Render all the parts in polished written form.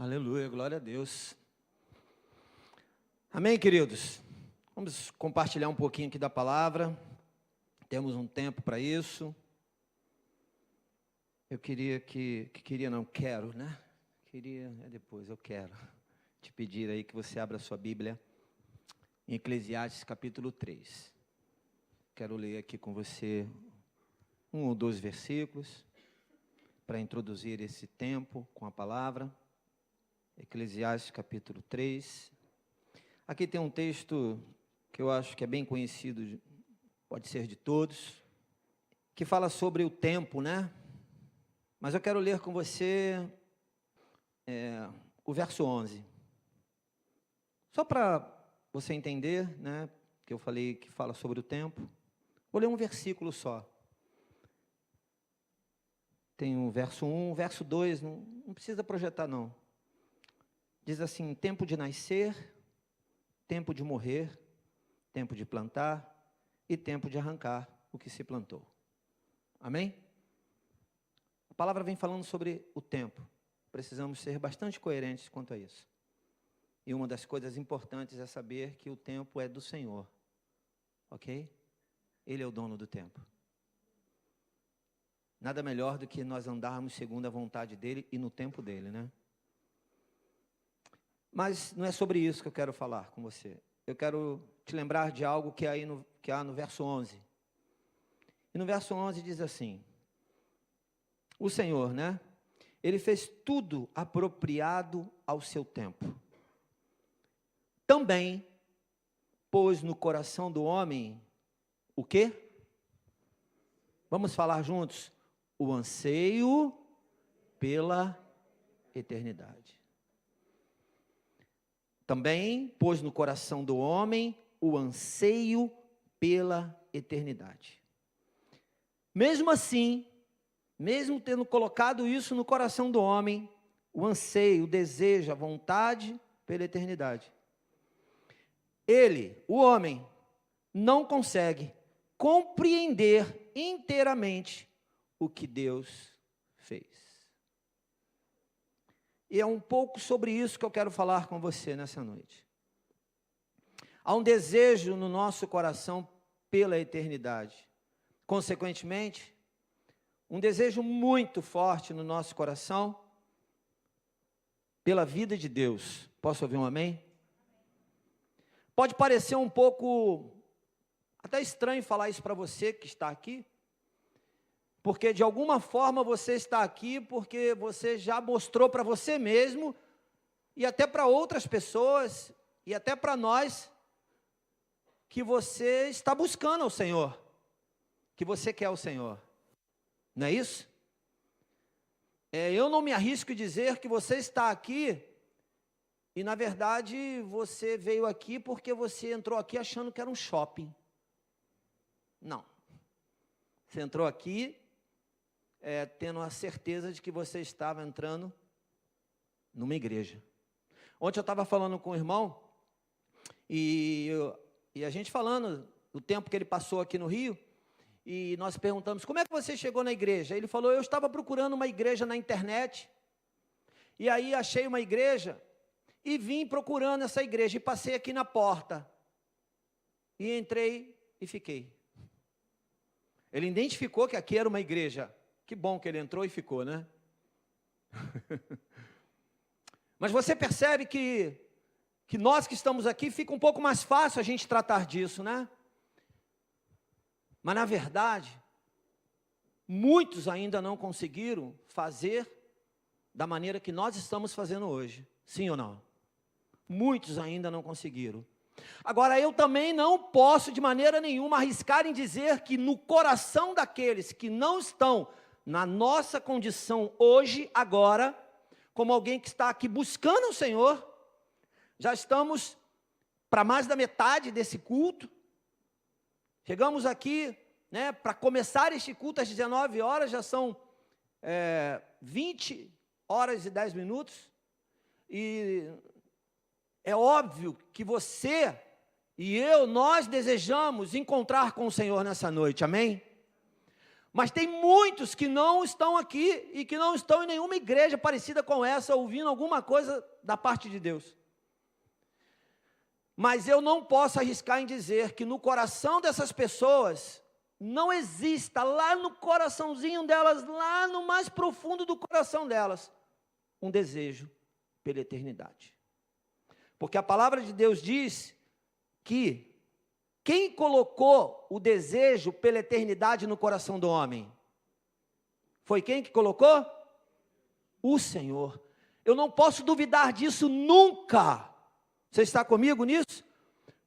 Aleluia, glória a Deus. Amém, queridos? Vamos compartilhar um pouquinho aqui da palavra. Temos um tempo para isso. Eu quero, né? Eu quero te pedir aí que você abra a sua Bíblia em Eclesiastes capítulo 3. Quero ler aqui com você 1 ou 2 versículos para introduzir esse tempo com a palavra. Eclesiastes capítulo 3. Aqui tem um texto que eu acho que é bem conhecido, pode ser de todos, que fala sobre o tempo, né? Mas eu quero ler com você o verso 11. Só para você entender, né? Que eu falei que fala sobre o tempo. Vou ler um versículo só. Tem o verso 1, o verso 2, não precisa projetar não. Diz assim: tempo de nascer, tempo de morrer, tempo de plantar e tempo de arrancar o que se plantou. Amém? A palavra vem falando sobre o tempo. Precisamos ser bastante coerentes quanto a isso. E uma das coisas importantes é saber que o tempo é do Senhor. Ok? Ele é o dono do tempo. Nada melhor do que nós andarmos segundo a vontade dele e no tempo dele, né? Mas não é sobre isso que eu quero falar com você. Eu quero te lembrar de algo que há no verso 11. E no verso 11 diz assim: o Senhor, né? Ele fez tudo apropriado ao seu tempo. Também pôs no coração do homem o quê? Vamos falar juntos? O anseio pela eternidade. Também pôs no coração do homem o anseio pela eternidade. Mesmo assim, mesmo tendo colocado isso no coração do homem, o anseio, o desejo, a vontade pela eternidade, ele, o homem, não consegue compreender inteiramente o que Deus fez. E é um pouco sobre isso que eu quero falar com você nessa noite. Há um desejo no nosso coração pela eternidade. Consequentemente, um desejo muito forte no nosso coração pela vida de Deus. Posso ouvir um amém? Pode parecer um pouco até estranho falar isso para você que está aqui, porque de alguma forma você está aqui porque você já mostrou para você mesmo, e até para outras pessoas, e até para nós, que você está buscando o Senhor, que você quer o Senhor. Não é isso? Eu não me arrisco a dizer que você está aqui, e na verdade você veio aqui porque você entrou aqui achando que era um shopping. Não. Você entrou aqui tendo a certeza de que você estava entrando numa igreja. Ontem eu estava falando com o irmão, e a gente falando do tempo que ele passou aqui no Rio, e nós perguntamos: como é que você chegou na igreja? Ele falou: eu estava procurando uma igreja na internet, e aí achei uma igreja, e vim procurando essa igreja, e passei aqui na porta, e entrei e fiquei. Ele identificou que aqui era uma igreja. Que bom que ele entrou e ficou, né? Mas você percebe que nós que estamos aqui, fica um pouco mais fácil a gente tratar disso, né? Mas na verdade, muitos ainda não conseguiram fazer da maneira que nós estamos fazendo hoje. Sim ou não? Muitos ainda não conseguiram. Agora, eu também não posso de maneira nenhuma arriscar em dizer que no coração daqueles que não estão na nossa condição hoje, agora, como alguém que está aqui buscando o Senhor, já estamos para mais da metade desse culto. Chegamos aqui, né, para começar este culto às 19 horas, já são 20 horas e 10 minutos, e é óbvio que você e eu, nós desejamos encontrar com o Senhor nessa noite, amém? Mas tem muitos que não estão aqui e que não estão em nenhuma igreja parecida com essa, ouvindo alguma coisa da parte de Deus. Mas eu não posso arriscar em dizer que no coração dessas pessoas não exista, lá no coraçãozinho delas, lá no mais profundo do coração delas, um desejo pela eternidade. Porque a palavra de Deus diz que quem colocou o desejo pela eternidade no coração do homem? Foi quem que colocou? O Senhor. Eu não posso duvidar disso nunca. Você está comigo nisso?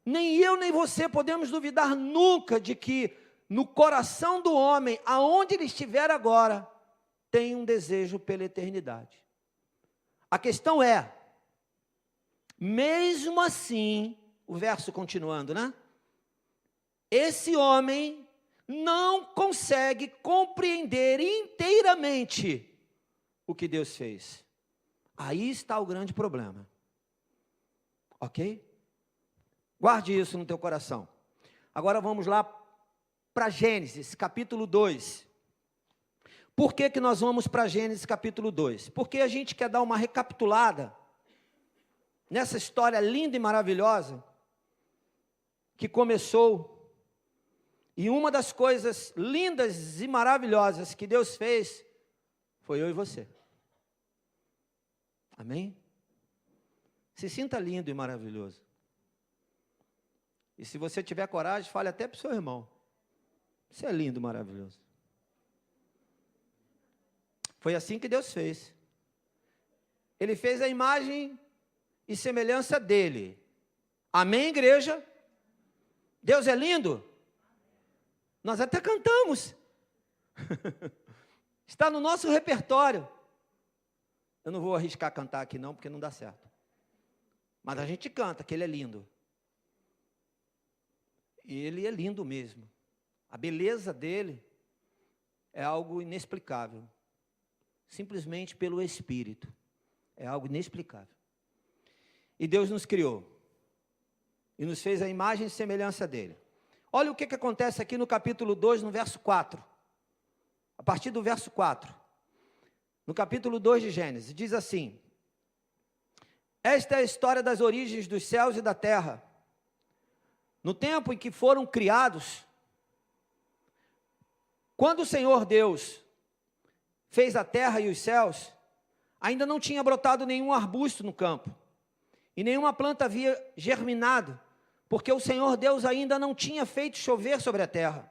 Nem eu nem você podemos duvidar nunca de que no coração do homem, aonde ele estiver agora, tem um desejo pela eternidade. A questão é, mesmo assim, o verso continuando, né? Esse homem não consegue compreender inteiramente o que Deus fez. Aí está o grande problema. Ok? Guarde isso no teu coração. Agora vamos lá para Gênesis, capítulo 2. Por que que nós vamos para Gênesis, capítulo 2? Porque a gente quer dar uma recapitulada nessa história linda e maravilhosa que começou. E uma das coisas lindas e maravilhosas que Deus fez foi eu e você. Amém? Se sinta lindo e maravilhoso. E se você tiver coragem, fale até para o seu irmão. Você é lindo e maravilhoso. Foi assim que Deus fez. Ele fez a imagem e semelhança dele. Amém, igreja? Deus é lindo? Nós até cantamos. Está no nosso repertório. Eu não vou arriscar cantar aqui não, porque não dá certo. Mas a gente canta que ele é lindo. E ele é lindo mesmo. A beleza dele é algo inexplicável. Simplesmente pelo Espírito. É algo inexplicável. E Deus nos criou. E nos fez a imagem e semelhança dele. Olha o que acontece aqui no capítulo 2, no verso 4. A partir do verso 4. No capítulo 2 de Gênesis, diz assim: esta é a história das origens dos céus e da terra. No tempo em que foram criados, quando o Senhor Deus fez a terra e os céus, ainda não tinha brotado nenhum arbusto no campo, e nenhuma planta havia germinado, porque o Senhor Deus ainda não tinha feito chover sobre a terra.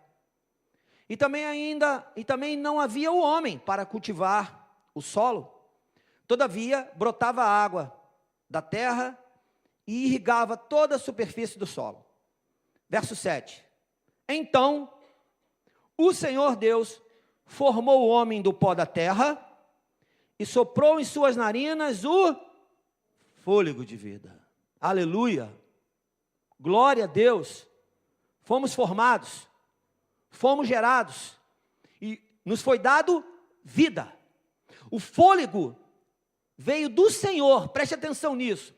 E também não havia o homem para cultivar o solo. Todavia, brotava água da terra e irrigava toda a superfície do solo. Verso 7. Então, o Senhor Deus formou o homem do pó da terra e soprou em suas narinas o fôlego de vida. Aleluia! Glória a Deus! Fomos formados, fomos gerados e nos foi dado vida. O fôlego veio do Senhor, preste atenção nisso.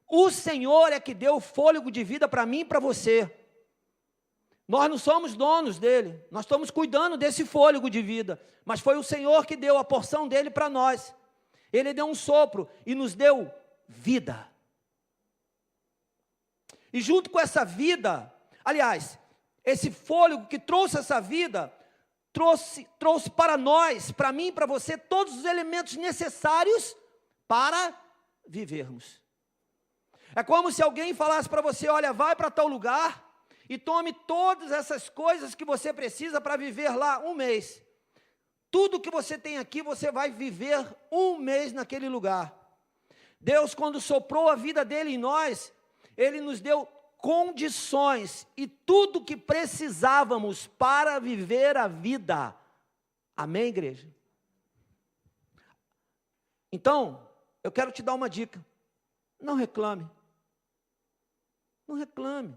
O Senhor é que deu o fôlego de vida para mim e para você. Nós não somos donos dele, nós estamos cuidando desse fôlego de vida, mas foi o Senhor que deu a porção dele para nós. Ele deu um sopro e nos deu vida. E junto com essa vida, aliás, esse fôlego que trouxe essa vida, trouxe para nós, para mim e para você, todos os elementos necessários para vivermos. É como se alguém falasse para você: olha, vai para tal lugar e tome todas essas coisas que você precisa para viver lá um mês. Tudo que você tem aqui, você vai viver um mês naquele lugar. Deus, quando soprou a vida dele em nós, ele nos deu condições e tudo que precisávamos para viver a vida. Amém, igreja? Então, eu quero te dar uma dica. Não reclame. Não reclame.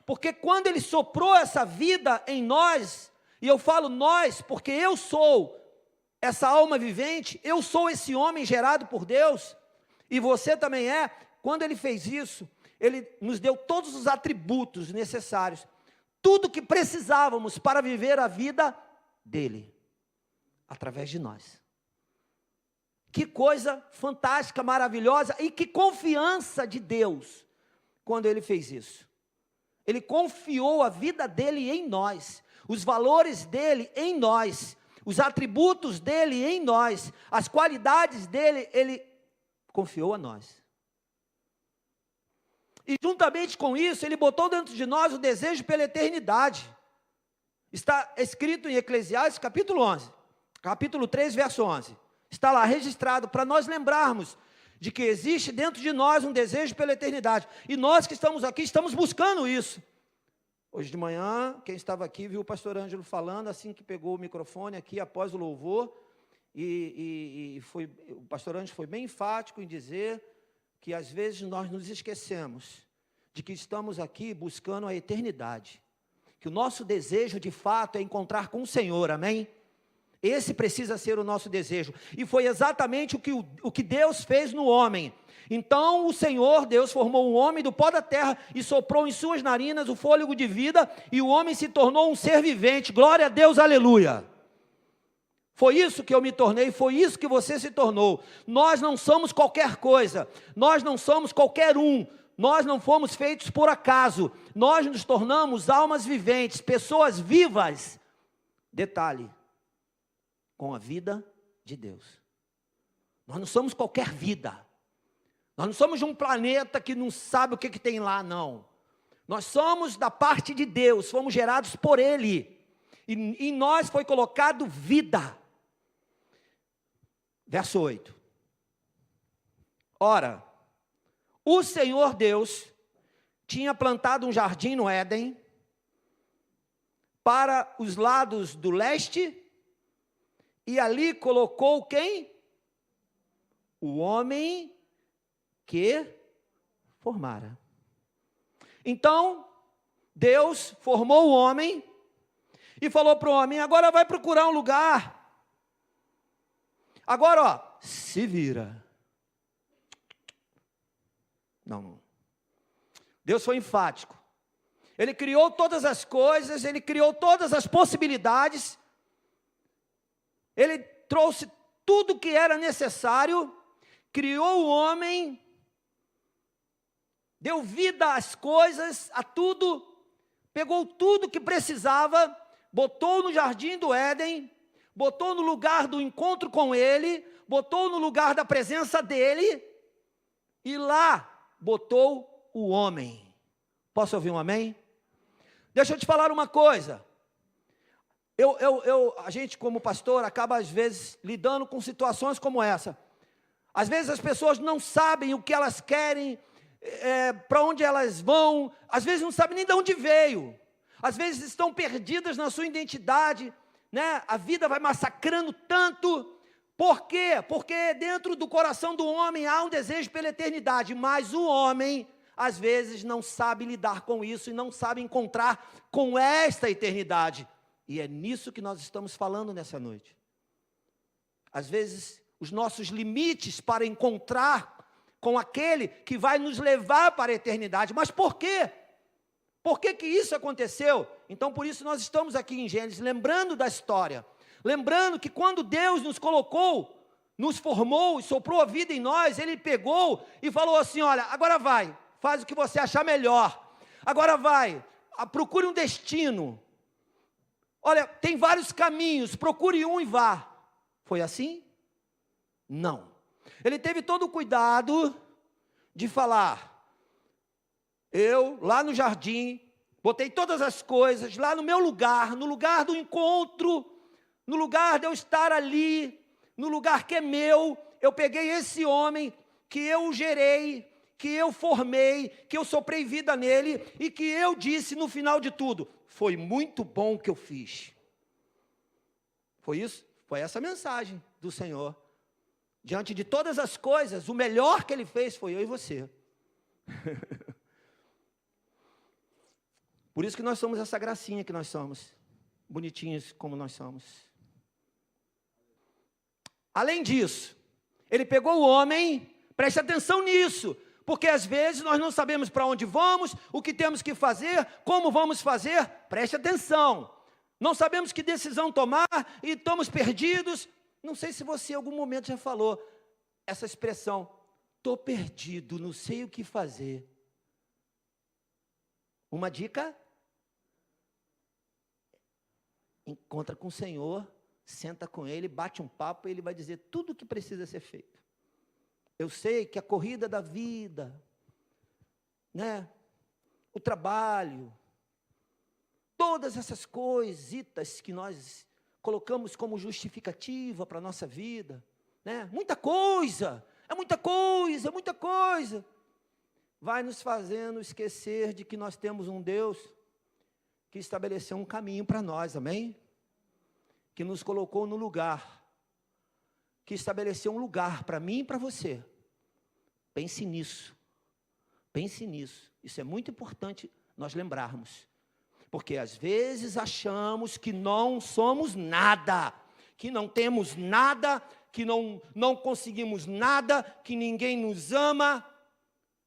Porque quando ele soprou essa vida em nós, e eu falo nós, porque eu sou essa alma vivente, eu sou esse homem gerado por Deus, e você também é. Quando ele fez isso, ele nos deu todos os atributos necessários, tudo que precisávamos para viver a vida dele, através de nós. Que coisa fantástica, maravilhosa, e que confiança de Deus, quando Ele fez isso. Ele confiou a vida dele em nós, os valores dele em nós, os atributos dele em nós, as qualidades dele, Ele confiou a nós. E juntamente com isso, Ele botou dentro de nós o desejo pela eternidade. Está escrito em Eclesiastes capítulo 11, capítulo 3, verso 11. Está lá registrado para nós lembrarmos de que existe dentro de nós um desejo pela eternidade. E nós que estamos aqui, estamos buscando isso. Hoje de manhã, quem estava aqui viu o pastor Ângelo falando, assim que pegou o microfone aqui após o louvor, o pastor Ângelo foi bem enfático em dizer que às vezes nós nos esquecemos de que estamos aqui buscando a eternidade, que o nosso desejo de fato é encontrar com o Senhor, amém? Esse precisa ser o nosso desejo, e foi exatamente o que Deus fez no homem. Então o Senhor Deus formou um homem do pó da terra e soprou em suas narinas o fôlego de vida, e o homem se tornou um ser vivente. Glória a Deus, aleluia. Foi isso que eu me tornei, foi isso que você se tornou. Nós não somos qualquer coisa, nós não somos qualquer um, nós não fomos feitos por acaso, nós nos tornamos almas viventes, pessoas vivas. Detalhe, com a vida de Deus. Nós não somos qualquer vida, nós não somos de um planeta que não sabe o que tem lá, não. Nós somos da parte de Deus, fomos gerados por Ele, e em nós foi colocado vida. Verso 8. Ora, o Senhor Deus tinha plantado um jardim no Éden, para os lados do leste, e ali colocou quem? O homem que formara. Então, Deus formou o homem, e falou para o homem: agora vai procurar um lugar. Agora, ó, se vira. Não. Deus foi enfático. Ele criou todas as coisas, Ele criou todas as possibilidades. Ele trouxe tudo que era necessário, criou o homem, deu vida às coisas, a tudo, pegou tudo que precisava, botou no jardim do Éden, botou no lugar do encontro com Ele, botou no lugar da presença dEle, e lá botou o homem. Posso ouvir um amém? Deixa eu te falar uma coisa. A gente como pastor acaba às vezes lidando com situações como essa. Às vezes as pessoas não sabem o que elas querem, para onde elas vão, às vezes não sabem nem de onde veio, às vezes estão perdidas na sua identidade, né? A vida vai massacrando tanto. Por quê? Porque dentro do coração do homem há um desejo pela eternidade, mas o homem às vezes não sabe lidar com isso e não sabe encontrar com esta eternidade. E é nisso que nós estamos falando nessa noite. Às vezes os nossos limites para encontrar com aquele que vai nos levar para a eternidade. Mas por quê? Por que que isso aconteceu? Então por isso nós estamos aqui em Gênesis, lembrando da história. Lembrando que quando Deus nos colocou, nos formou e soprou a vida em nós, Ele pegou e falou assim: olha, agora vai, faz o que você achar melhor. Agora vai, procure um destino. Olha, tem vários caminhos, procure um e vá. Foi assim? Não. Ele teve todo o cuidado de falar: eu, lá no jardim, botei todas as coisas, lá no meu lugar, no lugar do encontro, no lugar de eu estar ali, no lugar que é meu, eu peguei esse homem, que eu gerei, que eu formei, que eu soprei vida nele, e que eu disse no final de tudo: foi muito bom o que eu fiz. Foi isso? Foi essa mensagem do Senhor. Diante de todas as coisas, o melhor que Ele fez foi eu e você. Por isso que nós somos essa gracinha que nós somos, bonitinhos como nós somos. Além disso, Ele pegou o homem, preste atenção nisso, porque às vezes nós não sabemos para onde vamos, o que temos que fazer, como vamos fazer. Preste atenção, não sabemos que decisão tomar e estamos perdidos. Não sei se você em algum momento já falou essa expressão, estou perdido, não sei o que fazer. Uma dica: encontra com o Senhor, senta com Ele, bate um papo, e Ele vai dizer tudo o que precisa ser feito. Eu sei que a corrida da vida, né, o trabalho, todas essas coisitas que nós colocamos como justificativa para a nossa vida, né, muita coisa, vai nos fazendo esquecer de que nós temos um Deus que estabeleceu um caminho para nós, amém? Que nos colocou no lugar, que estabeleceu um lugar para mim e para você. Pense nisso, isso é muito importante nós lembrarmos, porque às vezes achamos que não somos nada, que não temos nada, que não conseguimos nada, que ninguém nos ama.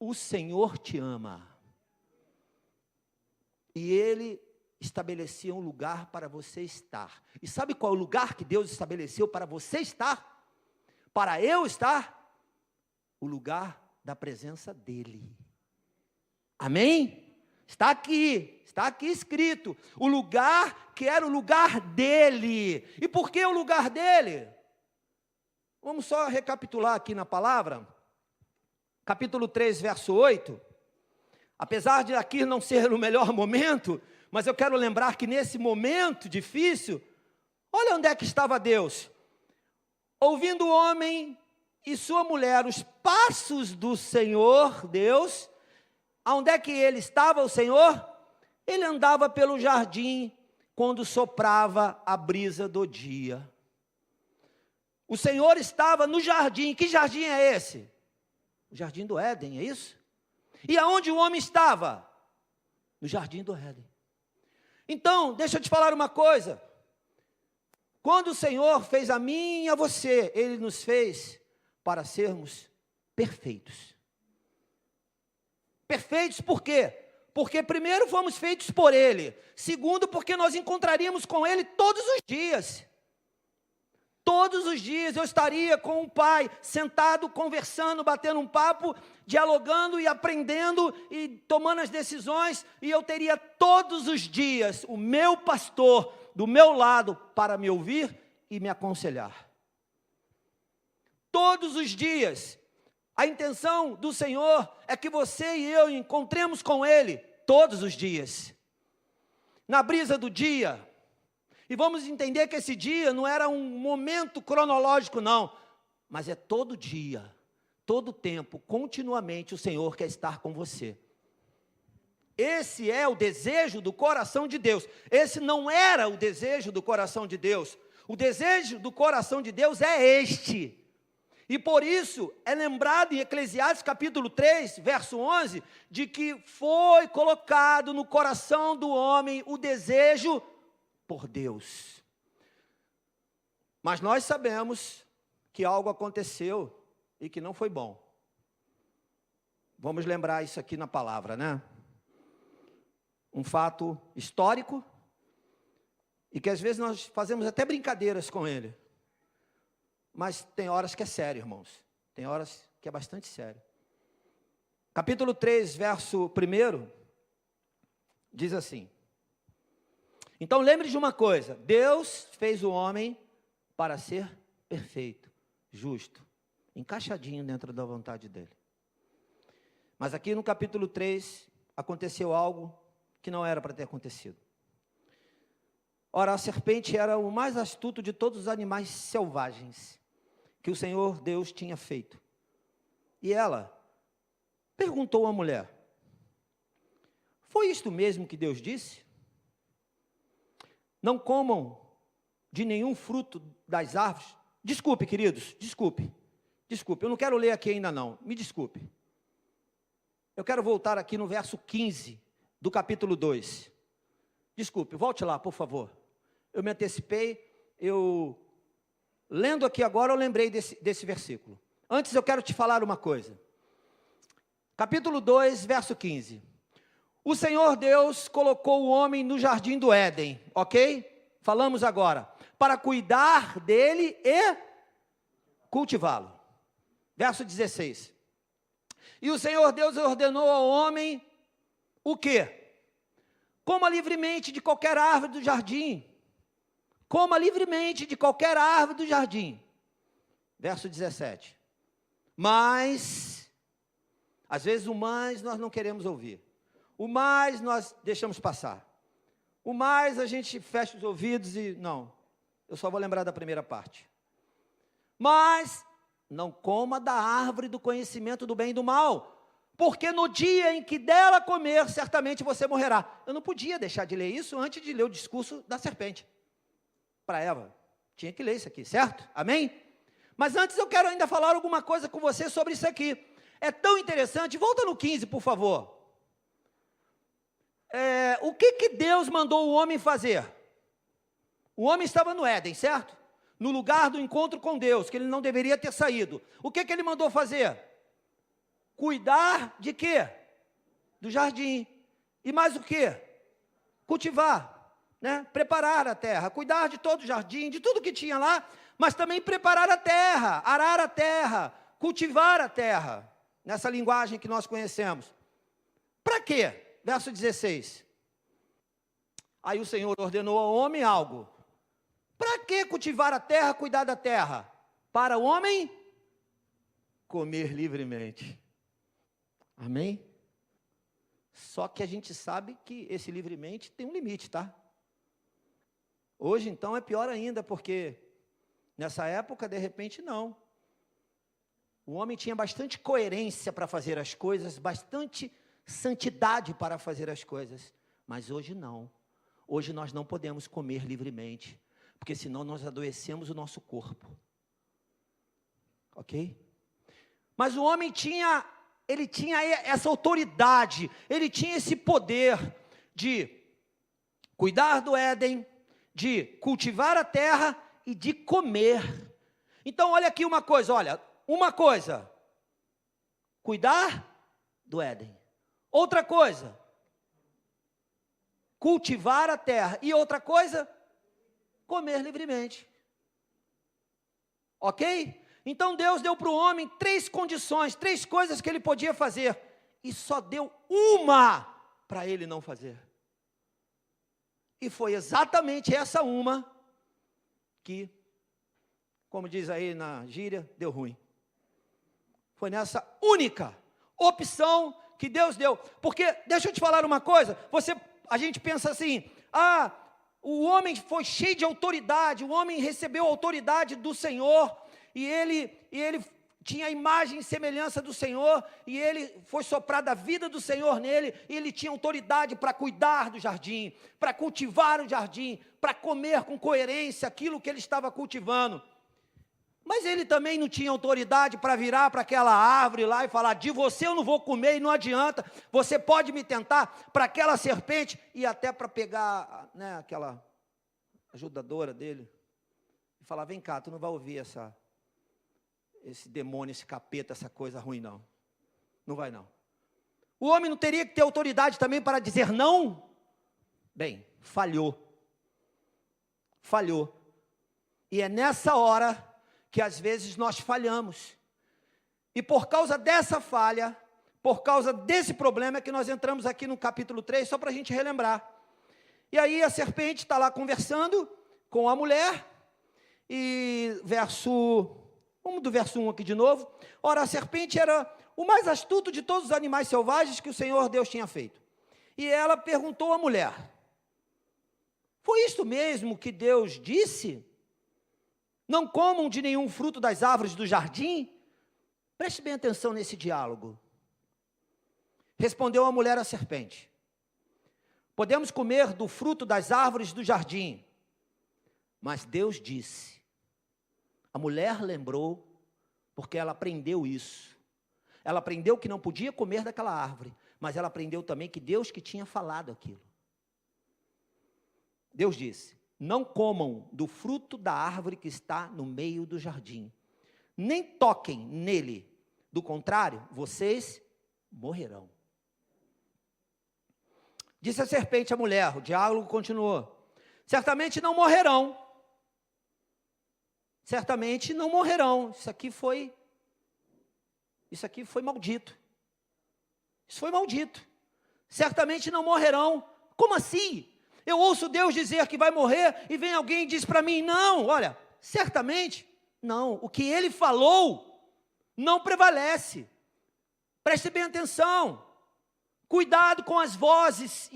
O Senhor te ama, e Ele estabeleceu um lugar para você estar. E sabe qual é o lugar que Deus estabeleceu para você estar? Para eu estar? O lugar da presença dEle. Amém? Está aqui escrito, o lugar que era o lugar dEle. E por que o lugar dEle? Vamos só recapitular aqui na palavra, capítulo 3, verso 8, apesar de aqui não ser o melhor momento, mas eu quero lembrar que nesse momento difícil, olha onde é que estava Deus, ouvindo o homem e sua mulher os passos do Senhor Deus. Aonde é que ele estava, o Senhor? Ele andava pelo jardim, quando soprava a brisa do dia. O Senhor estava no jardim. Que jardim é esse? O jardim do Éden, é isso? E aonde o homem estava? No jardim do Éden. Então, deixa eu te falar uma coisa. Quando o Senhor fez a mim e a você, Ele nos fez para sermos perfeitos. Perfeitos por quê? Porque primeiro fomos feitos por Ele. Segundo, porque nós encontraríamos com Ele todos os dias. Todos os dias eu estaria com o Pai, sentado, conversando, batendo um papo, dialogando e aprendendo e tomando as decisões, e eu teria todos os dias o meu pastor do meu lado para me ouvir e me aconselhar. Todos os dias. A intenção do Senhor é que você e eu encontremos com Ele todos os dias. Na brisa do dia. E vamos entender que esse dia não era um momento cronológico, não. Mas é todo dia, todo tempo, continuamente o Senhor quer estar com você. Esse é o desejo do coração de Deus. Esse não era o desejo do coração de Deus. O desejo do coração de Deus é este. E por isso é lembrado em Eclesiastes capítulo 3, verso 11, de que foi colocado no coração do homem o desejo por Deus. Mas nós sabemos que algo aconteceu e que não foi bom. Vamos lembrar isso aqui na palavra, né? Um fato histórico e que às vezes nós fazemos até brincadeiras com ele. Mas tem horas que é sério, irmãos. Tem horas que é bastante sério. Capítulo 3, verso 1, diz assim: então lembre de uma coisa, Deus fez o homem para ser perfeito, justo, encaixadinho dentro da vontade dele. Mas aqui no capítulo 3, aconteceu algo que não era para ter acontecido. Ora, a serpente era o mais astuto de todos os animais selvagens que o Senhor Deus tinha feito. E ela perguntou à mulher: foi isto mesmo que Deus disse? Não comam de nenhum fruto das árvores. Desculpe, queridos, desculpe, eu não quero ler aqui ainda não, me desculpe. Eu quero voltar aqui no verso 15 do capítulo 2. Desculpe, volte lá, por favor. Eu me antecipei, lendo aqui agora, eu lembrei desse versículo. Antes eu quero te falar uma coisa. Capítulo 2, verso 15. O Senhor Deus colocou o homem no jardim do Éden, ok? falamos agora, para cuidar dele e cultivá-lo. Verso 16. E o Senhor Deus ordenou ao homem o quê? Coma livremente de qualquer árvore do jardim. Coma livremente de qualquer árvore do jardim. Verso 17. Mas, às vezes o mais nós não queremos ouvir. O mais nós deixamos passar. O mais a gente fecha os ouvidos e, não, eu só vou lembrar da primeira parte. Mas, não coma da árvore do conhecimento do bem e do mal, porque no dia em que dela comer, certamente você morrerá. Eu não podia deixar de ler isso antes de ler o discurso da serpente. Para Eva, tinha que ler isso aqui, certo? Amém? Mas antes eu quero ainda falar alguma coisa com você sobre isso aqui. É tão interessante, volta no 15, por favor. O que Deus mandou o homem fazer? O homem estava no Éden, certo? No lugar do encontro com Deus, que ele não deveria ter saído. O que ele mandou fazer? Cuidar de quê? Do jardim. E mais o quê? Cultivar, né? Preparar a terra, cuidar de todo o jardim, de tudo que tinha lá, mas também preparar a terra, arar a terra, cultivar a terra, nessa linguagem que nós conhecemos. Para quê? Verso 16. Aí o Senhor ordenou ao homem algo. Para que cultivar a terra, cuidar da terra? Para o homem comer livremente. Amém? Só que a gente sabe que esse livremente tem um limite, tá? Hoje, então, é pior ainda, porque nessa época, de repente, não. O homem tinha bastante coerência para fazer as coisas, bastante santidade para fazer as coisas. Mas hoje não. Hoje nós não podemos comer livremente, porque senão nós adoecemos o nosso corpo. Ok? Mas o homem tinha essa autoridade, ele tinha esse poder de cuidar do Éden, de cultivar a terra e de comer. Então olha aqui uma coisa, cuidar do Éden. Outra coisa, cultivar a terra. E outra coisa, comer livremente. Ok? Então Deus deu para o homem 3 condições, 3 coisas que ele podia fazer. E só deu uma para ele não fazer. E foi exatamente essa uma que, como diz aí na gíria, deu ruim. Foi nessa única opção que Deus deu. Porque, deixa eu te falar uma coisa, a gente pensa assim, o homem foi cheio de autoridade, o homem recebeu a autoridade do Senhor, e ele tinha a imagem e semelhança do Senhor, e ele foi soprada a vida do Senhor nele, e ele tinha autoridade para cuidar do jardim, para cultivar o jardim, para comer com coerência aquilo que ele estava cultivando. Mas ele também não tinha autoridade para virar para aquela árvore lá e falar, de você eu não vou comer e não adianta, você pode me tentar, para aquela serpente, e até para pegar, né, aquela ajudadora dele, e falar, vem cá, tu não vai ouvir esse demônio, esse capeta, essa coisa ruim não. Não vai não. O homem não teria que ter autoridade também para dizer não? Bem, falhou. Falhou. E é nessa hora que às vezes nós falhamos. E por causa dessa falha, por causa desse problema, é que nós entramos aqui no capítulo 3, só para a gente relembrar. E aí a serpente está lá conversando com a mulher, e vamos do verso 1 aqui de novo. Ora, a serpente era o mais astuto de todos os animais selvagens que o Senhor Deus tinha feito. E ela perguntou à mulher, foi isto mesmo que Deus disse? Não comam de nenhum fruto das árvores do jardim? Preste bem atenção nesse diálogo. Respondeu a mulher à serpente, podemos comer do fruto das árvores do jardim. Mas Deus disse, a mulher lembrou, porque ela aprendeu isso. Ela aprendeu que não podia comer daquela árvore, mas ela aprendeu também que Deus que tinha falado aquilo. Deus disse, não comam do fruto da árvore que está no meio do jardim, nem toquem nele, do contrário, vocês morrerão. Disse a serpente à mulher, o diálogo continuou, certamente não morrerão. Certamente não morrerão. Isso aqui foi maldito. Isso foi maldito. Certamente não morrerão. Como assim? Eu ouço Deus dizer que vai morrer e vem alguém e diz para mim, não, olha, certamente não. O que Ele falou não prevalece. Preste bem atenção. Cuidado com as vozes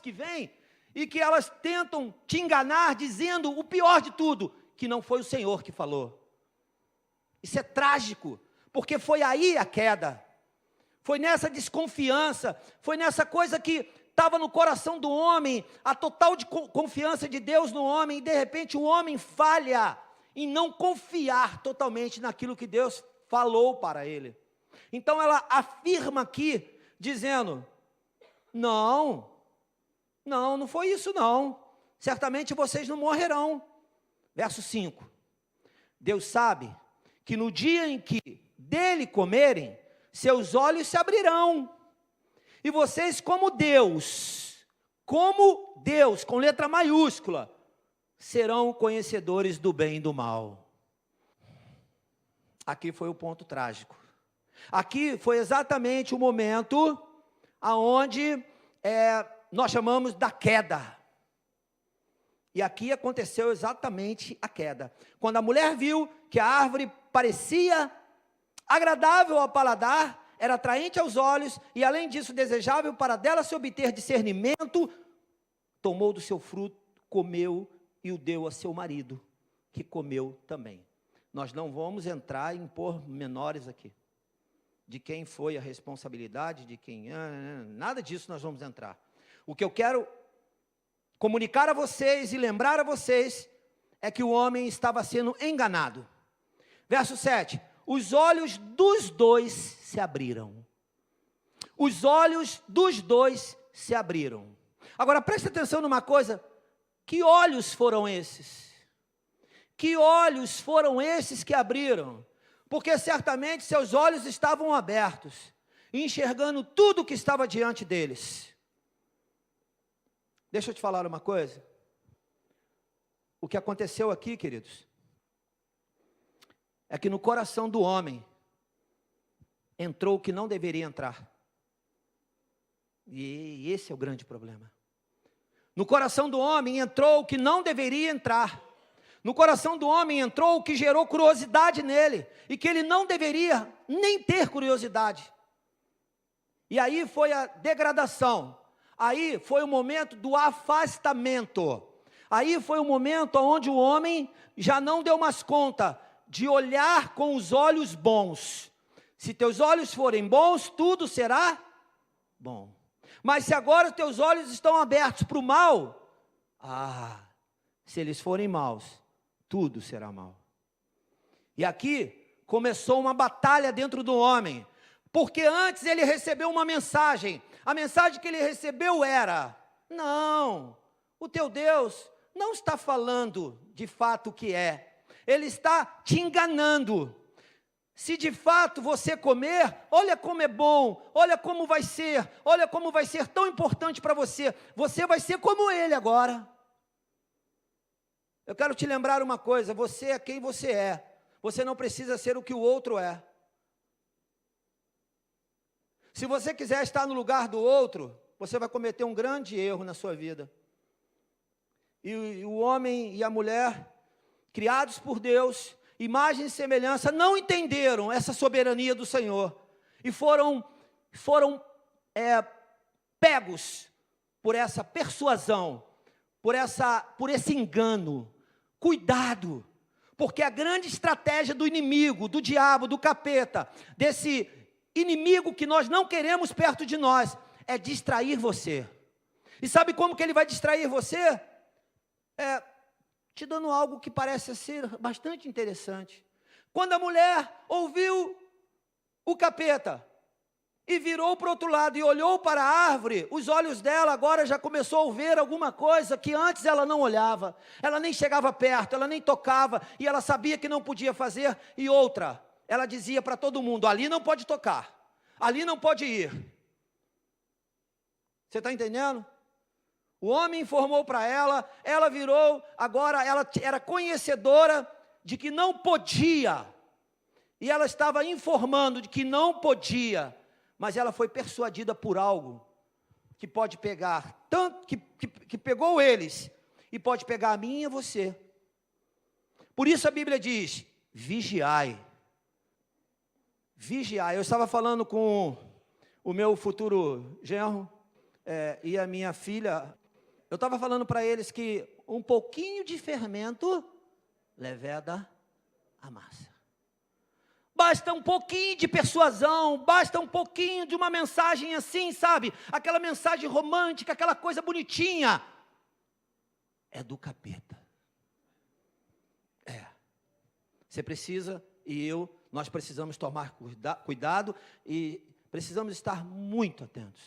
que vêm e que elas tentam te enganar dizendo o pior de tudo, que não foi o Senhor que falou. Isso é trágico, porque foi aí a queda. Foi nessa desconfiança, foi nessa coisa que estava no coração do homem, a total confiança de Deus no homem, e de repente o homem falha em não confiar totalmente naquilo que Deus falou para ele. Então ela afirma aqui, dizendo, não foi isso não, certamente vocês não morrerão. Verso 5, Deus sabe que no dia em que dele comerem, seus olhos se abrirão, e vocês como Deus, com letra maiúscula, serão conhecedores do bem e do mal. Aqui foi o ponto trágico. Aqui foi exatamente o momento aonde nós chamamos da queda. E aqui aconteceu exatamente a queda. Quando a mulher viu que a árvore parecia agradável ao paladar, era atraente aos olhos, e além disso desejável para dela se obter discernimento, tomou do seu fruto, comeu e o deu a seu marido, que comeu também. Nós não vamos entrar em pormenores aqui, de quem foi a responsabilidade, de quem, nada disso nós vamos entrar. O que eu quero comunicar a vocês e lembrar a vocês, é que o homem estava sendo enganado. Verso 7, os olhos dos dois se abriram. Os olhos dos dois se abriram. Agora preste atenção numa coisa, que olhos foram esses? Que olhos foram esses que abriram? Porque certamente seus olhos estavam abertos, enxergando tudo o que estava diante deles. Deixa eu te falar uma coisa. O que aconteceu aqui, queridos, é que no coração do homem entrou o que não deveria entrar. E esse é o grande problema. No coração do homem entrou o que não deveria entrar. No coração do homem entrou o que gerou curiosidade nele, e que ele não deveria nem ter curiosidade. E aí foi a degradação. Aí foi o momento do afastamento. Aí foi o momento onde o homem já não deu mais conta de olhar com os olhos bons. Se teus olhos forem bons, tudo será bom. Mas se agora os teus olhos estão abertos para o mal, se eles forem maus, tudo será mal. E aqui começou uma batalha dentro do homem, porque antes ele recebeu uma mensagem. A mensagem que ele recebeu era, não, o teu Deus não está falando de fato o que é, Ele está te enganando. Se de fato você comer, olha como é bom, olha como vai ser tão importante para você, você vai ser como Ele agora. Eu quero te lembrar uma coisa, você é quem você é, você não precisa ser o que o outro é. Se você quiser estar no lugar do outro, você vai cometer um grande erro na sua vida. E o homem e a mulher, criados por Deus, imagem e semelhança, não entenderam essa soberania do Senhor. E foram pegos por essa persuasão, por esse engano. Cuidado, porque a grande estratégia do inimigo, do diabo, do capeta, desse inimigo que nós não queremos perto de nós, é distrair você. E sabe como que ele vai distrair você? Te dando algo que parece ser bastante interessante. Quando a mulher ouviu o capeta e virou para o outro lado e olhou para a árvore, os olhos dela agora já começou a ver alguma coisa que antes ela não olhava, ela nem chegava perto, ela nem tocava, e ela sabia que não podia fazer. E outra, ela dizia para todo mundo, ali não pode tocar, ali não pode ir. Você está entendendo? O homem informou para ela virou, agora ela era conhecedora de que não podia. E ela estava informando de que não podia, mas ela foi persuadida por algo que pode pegar, tanto que pegou eles, e pode pegar a mim e a você. Por isso a Bíblia diz, vigiai. Vigiai. Eu estava falando com o meu futuro genro e a minha filha. Eu estava falando para eles que um pouquinho de fermento leveda a massa. Basta um pouquinho de persuasão, basta um pouquinho de uma mensagem assim, sabe? Aquela mensagem romântica, aquela coisa bonitinha. É do capeta. Você precisa nós precisamos tomar cuidado e precisamos estar muito atentos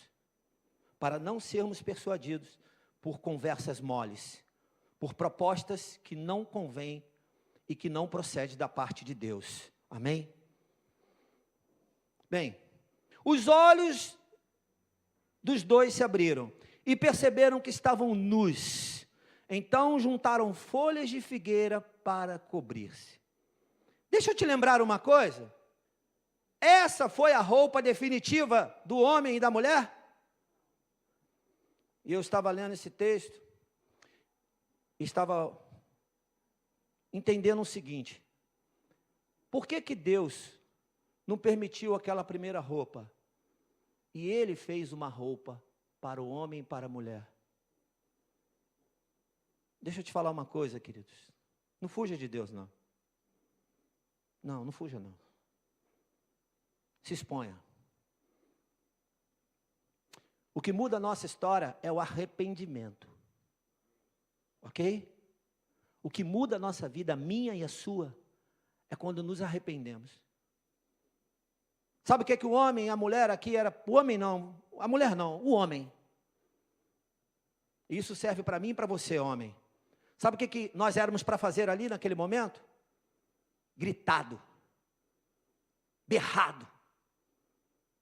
para não sermos persuadidos por conversas moles, por propostas que não convêm e que não procedem da parte de Deus. Amém? Bem, os olhos dos dois se abriram e perceberam que estavam nus. Então juntaram folhas de figueira para cobrir-se. Deixa eu te lembrar uma coisa. Essa foi a roupa definitiva do homem e da mulher? E eu estava lendo esse texto, e estava entendendo o seguinte: por que Deus não permitiu aquela primeira roupa, e Ele fez uma roupa para o homem e para a mulher? Deixa eu te falar uma coisa, queridos, não fuja de Deus não. Não fuja não. Se exponha. O que muda a nossa história é o arrependimento. Ok? O que muda a nossa vida, a minha e a sua, é quando nos arrependemos. Sabe o que o homem e a mulher aqui era? O homem não, a mulher não, o homem. Isso serve para mim e para você, homem. Sabe o que nós éramos para fazer ali naquele momento? Gritado, berrado,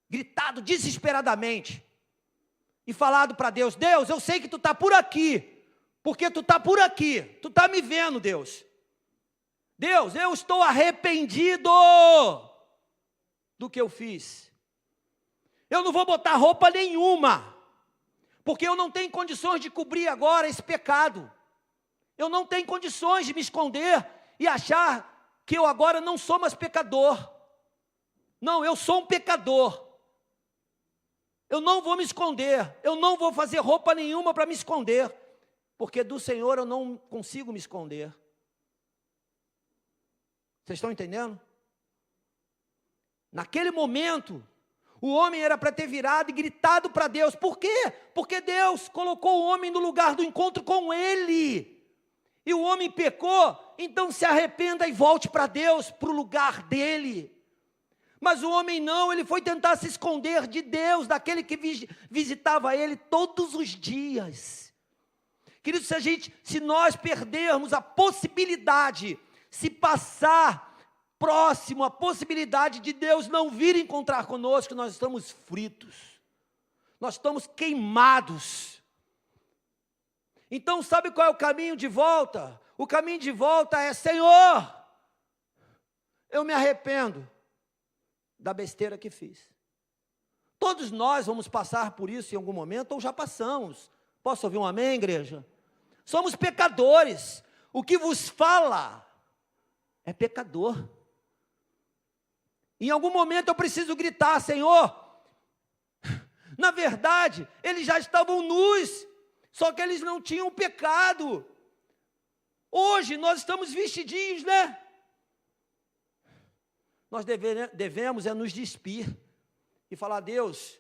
gritado desesperadamente e falado para Deus: Deus, eu sei que tu está por aqui, porque tu está por aqui, tu está me vendo, Deus. Deus, eu estou arrependido do que eu fiz. Eu não vou botar roupa nenhuma, porque eu não tenho condições de cobrir agora esse pecado. Eu não tenho condições de me esconder e achar que eu agora não sou mais pecador. Não, eu sou um pecador. Eu não vou me esconder, eu não vou fazer roupa nenhuma para me esconder, porque do Senhor eu não consigo me esconder. Vocês estão entendendo? Naquele momento, o homem era para ter virado e gritado para Deus. Por quê? Porque Deus colocou o homem no lugar do encontro com Ele. E o homem pecou, então se arrependa e volte para Deus, para o lugar dele. Mas o homem não, ele foi tentar se esconder de Deus, daquele que visitava ele todos os dias. Querido, se nós perdermos a possibilidade, se passar próximo a possibilidade de Deus não vir encontrar conosco, nós estamos fritos, nós estamos queimados. Então sabe qual é o caminho de volta? O caminho de volta é: Senhor, eu me arrependo da besteira que fiz. Todos nós vamos passar por isso em algum momento, ou já passamos. Posso ouvir um amém, igreja? Somos pecadores. O que vos fala é pecador. Em algum momento eu preciso gritar: Senhor, na verdade, eles já estavam nus, só que eles não tinham pecado. Hoje nós estamos vestidinhos, né? Nós devemos nos despir e falar: Deus,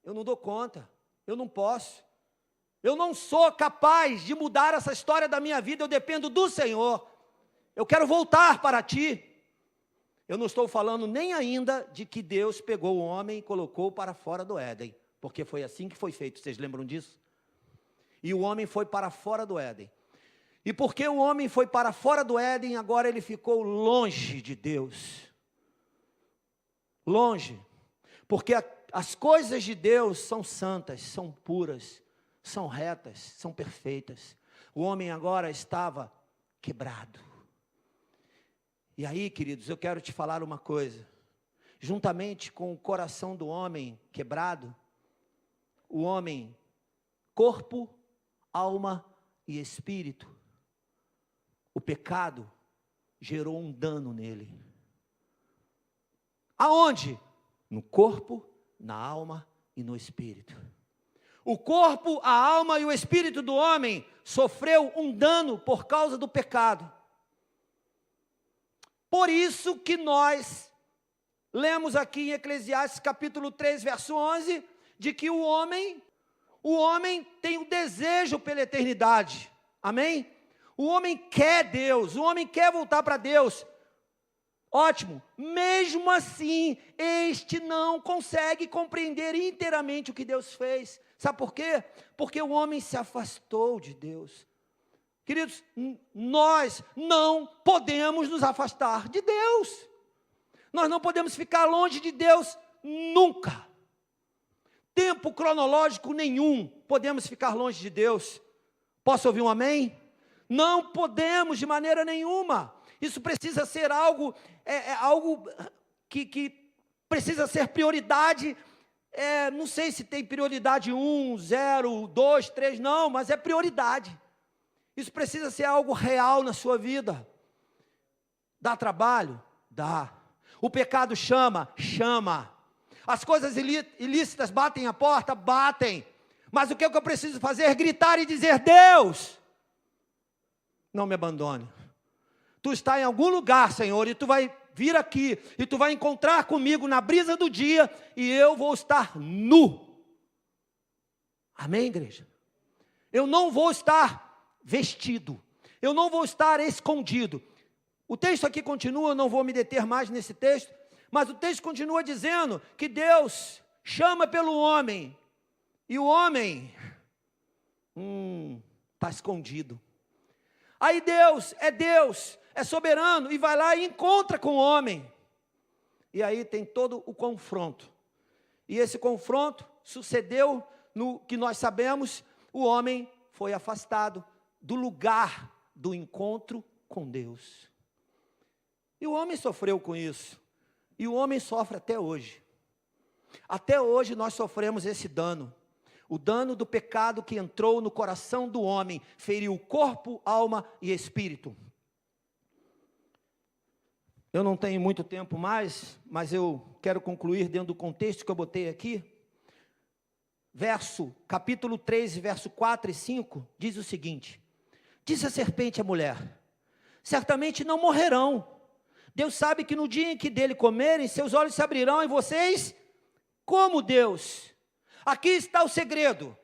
eu não dou conta, eu não posso, eu não sou capaz de mudar essa história da minha vida, eu dependo do Senhor, eu quero voltar para Ti. Eu não estou falando nem ainda de que Deus pegou o homem e colocou para fora do Éden, porque foi assim que foi feito, vocês lembram disso? E o homem foi para fora do Éden. E porque o homem foi para fora do Éden, agora ele ficou longe de Deus. Longe. Porque as coisas de Deus são santas, são puras, são retas, são perfeitas. O homem agora estava quebrado. E aí, queridos, eu quero te falar uma coisa. Juntamente com o coração do homem quebrado, o homem, corpo, alma e espírito, o pecado gerou um dano nele. Aonde? No corpo, na alma e no espírito. O corpo, a alma e o espírito do homem sofreu um dano por causa do pecado. Por isso que nós lemos aqui em Eclesiastes capítulo 3, verso 11, de que o homem tem o desejo pela eternidade. Amém? O homem quer Deus, o homem quer voltar para Deus. Ótimo. Mesmo assim, este não consegue compreender inteiramente o que Deus fez. Sabe por quê? Porque o homem se afastou de Deus. Queridos, nós não podemos nos afastar de Deus. Nós não podemos ficar longe de Deus nunca. Tempo cronológico nenhum podemos ficar longe de Deus. Posso ouvir um amém? Não podemos de maneira nenhuma. Isso precisa ser algo que precisa ser prioridade. Não sei se tem prioridade 1, 0, 2, 3, não, mas é prioridade. Isso precisa ser algo real na sua vida. Dá trabalho? Dá. O pecado chama? Chama. As coisas ilícitas batem a porta? Batem. Mas o que eu preciso fazer? Gritar e dizer: Deus, não me abandone. Tu está em algum lugar, Senhor, e tu vai vir aqui, e tu vai encontrar comigo na brisa do dia, e eu vou estar nu. Amém, igreja? Eu não vou estar vestido, eu não vou estar escondido. O texto aqui continua, eu não vou me deter mais nesse texto, mas o texto continua dizendo que Deus chama pelo homem, e o homem está escondido. Aí Deus, é soberano, e vai lá e encontra com o homem. E aí tem todo o confronto. E esse confronto sucedeu no que nós sabemos: o homem foi afastado do lugar do encontro com Deus. E o homem sofreu com isso. E o homem sofre até hoje. Até hoje nós sofremos esse dano. O dano do pecado que entrou no coração do homem, feriu corpo, alma e espírito. Eu não tenho muito tempo mais, mas eu quero concluir dentro do contexto que eu botei aqui. Capítulo 3, verso 4 e 5, diz o seguinte: disse a serpente à mulher: certamente não morrerão. Deus sabe que no dia em que dele comerem, seus olhos se abrirão e vocês, como Deus. Aqui está o segredo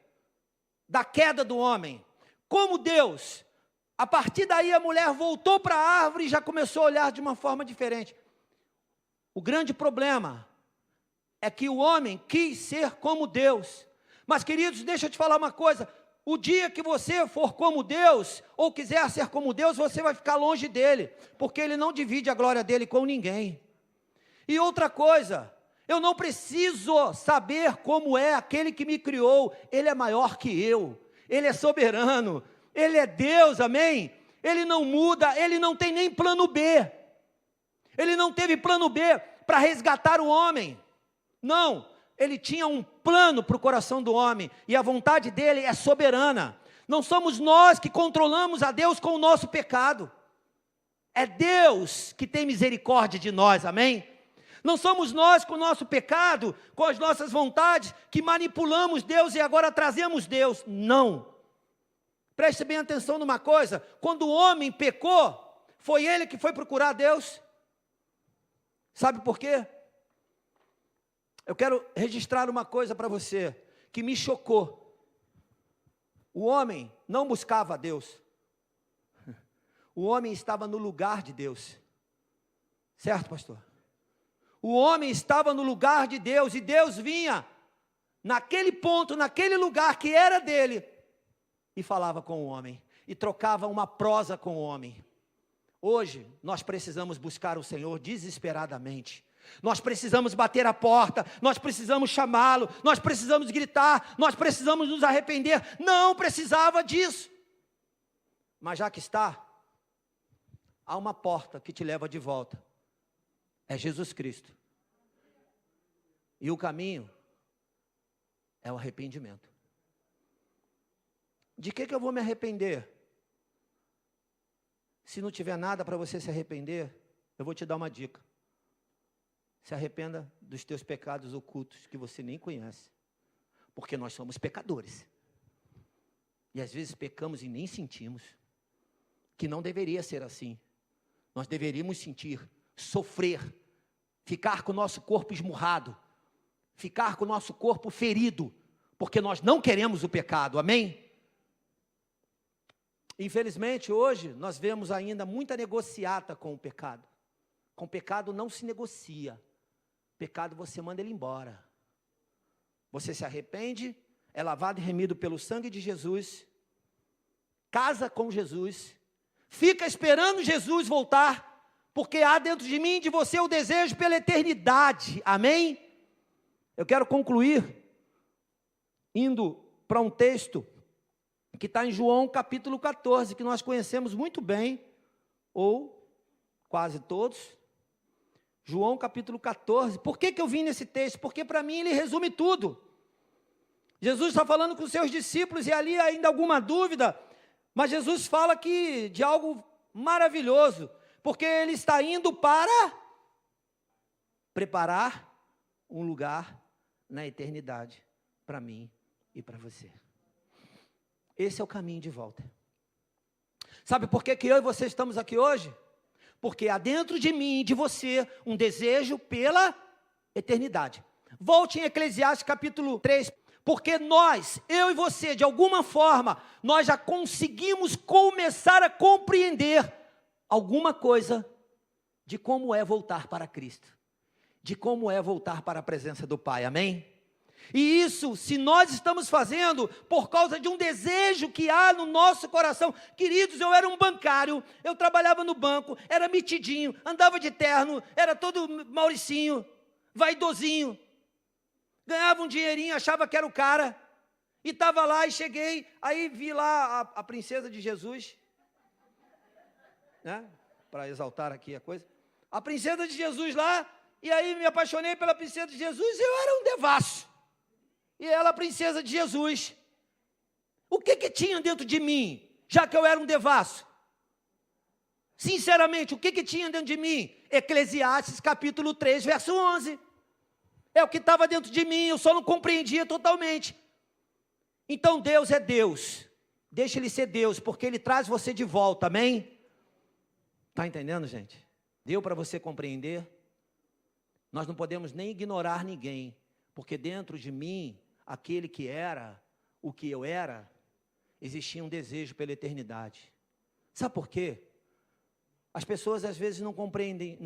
da queda do homem. Como Deus. A partir daí a mulher voltou para a árvore e já começou a olhar de uma forma diferente. O grande problema é que o homem quis ser como Deus. Mas, queridos, deixa eu te falar uma coisa: o dia que você for como Deus, ou quiser ser como Deus, você vai ficar longe dele, porque ele não divide a glória dele com ninguém. E outra coisa, eu não preciso saber como é aquele que me criou. Ele é maior que eu, ele é soberano, ele é Deus, amém? Ele não muda, ele não tem nem plano B. Ele não teve plano B para resgatar o homem. Não, ele tinha um plano para o coração do homem, e a vontade dele é soberana. Não somos nós que controlamos a Deus com o nosso pecado. É Deus que tem misericórdia de nós, amém? Não somos nós com o nosso pecado, com as nossas vontades, que manipulamos Deus e agora trazemos Deus. Não. Preste bem atenção numa coisa: quando o homem pecou, foi ele que foi procurar Deus. Sabe por quê? Eu quero registrar uma coisa para você, que me chocou. O homem não buscava a Deus. O homem estava no lugar de Deus. Certo, pastor? O homem estava no lugar de Deus, e Deus vinha naquele ponto, naquele lugar que era dele, e falava com o homem, e trocava uma prosa com o homem. Hoje, nós precisamos buscar o Senhor desesperadamente. Nós precisamos bater a porta, nós precisamos chamá-lo, nós precisamos gritar, nós precisamos nos arrepender. Não precisava disso. Mas já que está, há uma porta que te leva de volta. É Jesus Cristo. E o caminho é o arrependimento. De que eu vou me arrepender? Se não tiver nada para você se arrepender, eu vou te dar uma dica. Se arrependa dos teus pecados ocultos que você nem conhece. Porque nós somos pecadores. E às vezes pecamos e nem sentimos. Que não deveria ser assim. Nós deveríamos sentir, sofrer, ficar com o nosso corpo esmurrado, ficar com o nosso corpo ferido, porque nós não queremos o pecado, amém? Infelizmente, hoje, nós vemos ainda muita negociata com o pecado. Com o pecado não se negocia. Pecado você manda ele embora. Você se arrepende, é lavado e remido pelo sangue de Jesus, casa com Jesus, fica esperando Jesus voltar, porque há dentro de mim e de você o desejo pela eternidade, amém? Eu quero concluir indo para um texto que está em João capítulo 14, que nós conhecemos muito bem, ou quase todos. João capítulo 14, por que eu vim nesse texto? Porque para mim ele resume tudo. Jesus está falando com os seus discípulos e ali ainda alguma dúvida, mas Jesus fala que de algo maravilhoso, porque ele está indo para preparar um lugar na eternidade para mim e para você. Esse é o caminho de volta. Sabe por que eu e você estamos aqui hoje? Porque há dentro de mim e de você um desejo pela eternidade. Volte em Eclesiastes capítulo 3, porque nós, eu e você, de alguma forma, nós já conseguimos começar a compreender alguma coisa de como é voltar para Cristo, de como é voltar para a presença do Pai, amém? E isso, se nós estamos fazendo por causa de um desejo que há no nosso coração. Queridos, eu era um bancário, eu trabalhava no banco, era metidinho, andava de terno, era todo mauricinho, vaidosinho, ganhava um dinheirinho, achava que era o cara, e estava lá e cheguei, aí vi lá a princesa de Jesus, né, para exaltar aqui a coisa, a princesa de Jesus lá, e aí me apaixonei pela princesa de Jesus, e eu era um devasso. E ela, a princesa de Jesus. O que tinha dentro de mim, já que eu era um devasso? Sinceramente, o que tinha dentro de mim? Eclesiastes capítulo 3, verso 11. É o que estava dentro de mim, eu só não compreendia totalmente. Então Deus é Deus. Deixa Ele ser Deus, porque Ele traz você de volta, amém? Está entendendo, gente? Deu para você compreender? Nós não podemos nem ignorar ninguém, porque dentro de mim, aquele que era o que eu era, existia um desejo pela eternidade. Sabe por quê? As pessoas às vezes não compreendem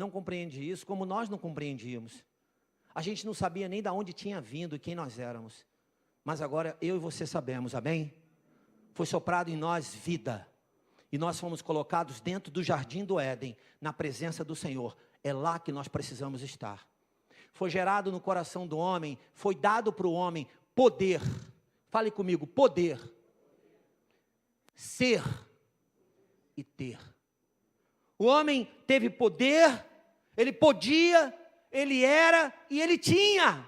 isso, como nós não compreendíamos. A gente não sabia nem de onde tinha vindo e quem nós éramos. Mas agora eu e você sabemos, amém? Foi soprado em nós vida. E nós fomos colocados dentro do jardim do Éden, na presença do Senhor. É lá que nós precisamos estar. Foi gerado no coração do homem, foi dado para o homem poder. Fale comigo, poder. Ser e ter. O homem teve poder, ele podia, ele era e ele tinha.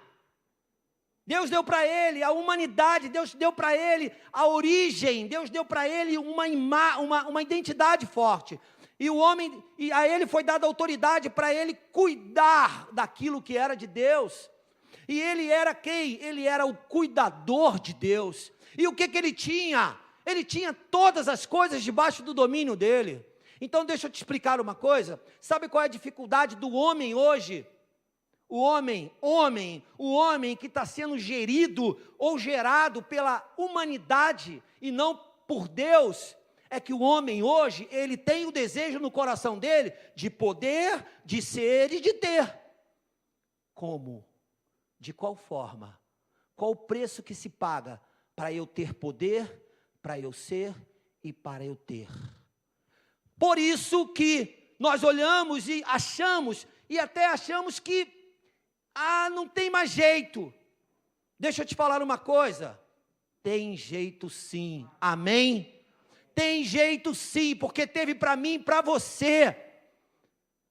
Deus deu para ele a humanidade, Deus deu para ele a origem, Deus deu para ele uma identidade forte. E o homem, e a ele foi dada autoridade para ele cuidar daquilo que era de Deus. E ele era quem? Ele era o cuidador de Deus. E o que ele tinha? Ele tinha todas as coisas debaixo do domínio dele. Então deixa eu te explicar uma coisa. Sabe qual é a dificuldade do homem hoje? O homem que está sendo gerido ou gerado pela humanidade e não por Deus, é que o homem hoje, ele tem o desejo no coração dele de poder, de ser e de ter. Como? De qual forma? Qual o preço que se paga para eu ter poder, para eu ser e para eu ter? Por isso que nós olhamos e achamos, e até achamos que não tem mais jeito. Deixa eu te falar uma coisa. Tem jeito sim, amém? Tem jeito sim, porque teve para mim e para você.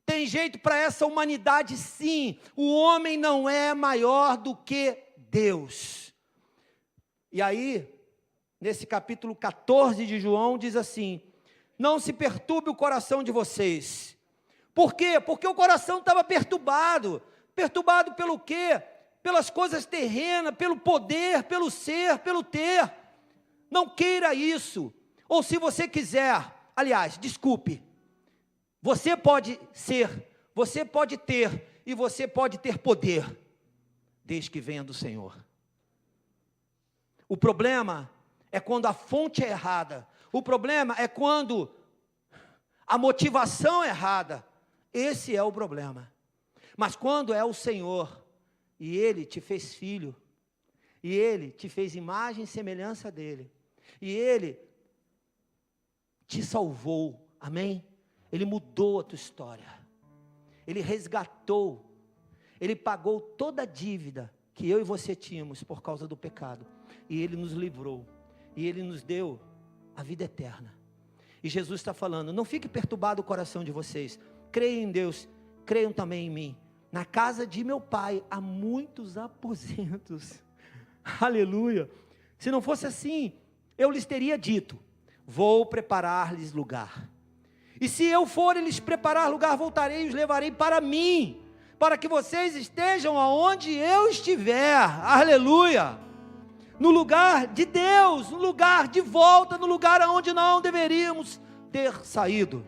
Tem jeito para essa humanidade sim. O homem não é maior do que Deus. E aí, nesse capítulo 14 de João, diz assim: não se perturbe o coração de vocês. Por quê? Porque o coração estava perturbado. Perturbado pelo quê? Pelas coisas terrenas, pelo poder, pelo ser, pelo ter. Não queira isso. Ou se você quiser, aliás, desculpe, você pode ser, você pode ter, e você pode ter poder, desde que venha do Senhor. O problema é quando a fonte é errada. O problema é quando a motivação é errada. Esse é o problema. Mas quando é o Senhor, e Ele te fez filho, e Ele te fez imagem e semelhança dEle, e Ele te salvou, amém? Ele mudou a tua história, Ele resgatou, Ele pagou toda a dívida que eu e você tínhamos por causa do pecado, e Ele nos livrou, e Ele nos deu a vida eterna. E Jesus está falando: não fique perturbado o coração de vocês, creiam em Deus, creiam também em mim. Na casa de meu pai há muitos aposentos. Aleluia. Se não fosse assim, eu lhes teria dito: vou preparar-lhes lugar. E se eu for e lhes preparar lugar, voltarei e os levarei para mim, para que vocês estejam aonde eu estiver. Aleluia. No lugar de Deus, no lugar de volta, no lugar aonde não deveríamos ter saído.